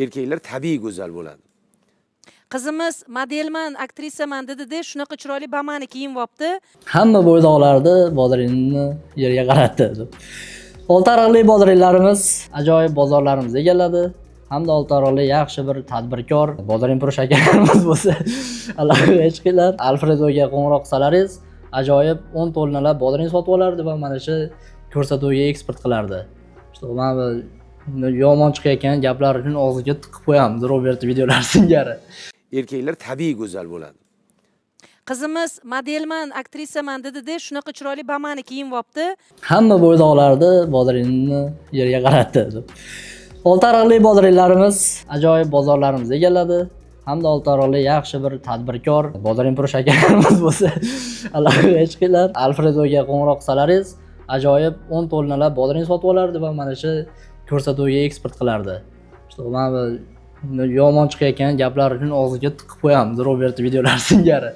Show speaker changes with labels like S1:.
S1: erkaklar tabiiy go'zal bo'ladi.
S2: Qizimiz modelman, aktrisaman dedi-de, shunaqa chiroyli bamani kiyinibdi.
S3: Hamma bo'ydoqlarni bozoringni yerga qaratdi. Oltiariqlik bozorlarimiz ajoyib bozorlarimizni egalladi. Hamda Oltiariqlik yaxshi bir tadbirkor bozoring Pur shakarlarimiz bo'lsa, alohida chiqinglar. Alfredoga qo'ng'iroq qilsalaringiz, ajoyib 10 tonnalab bozoring sotib olardi va mana shu ko'rsatuvga eksport qilardi. Mana bu yomon chiqayotgan gaplar uchun og'ziga tiqib qo'yamiz Robert videolar singari.
S1: Erkaklar tabiiy go'zal bo'ladi.
S2: Qizimiz modelman, aktrisaman dedi-de, shunaqa chiroyli bamani kiyinibdi.
S3: Hamma bo'ydoqlarni bozoringni yerga qaratdi. Oltiariqlik bozorlarimiz ajoyib bozorlarimizni egalladi. Hamda Oltiariqlik yaxshi bir tadbirkor bozoring Pur shakarlarimiz bo'lsa, alohida chiqinglar. Alfredoga qo'ng'iroq qilsalaringiz, ajoyib 10 tonnalab bozoring sotib olardi va mana shu ko'rsatuvga eksport qilardi. Mana bu yomon chiqayotgan gaplar uchun og'ziga tiqib qo'yamiz Robert videolar singari.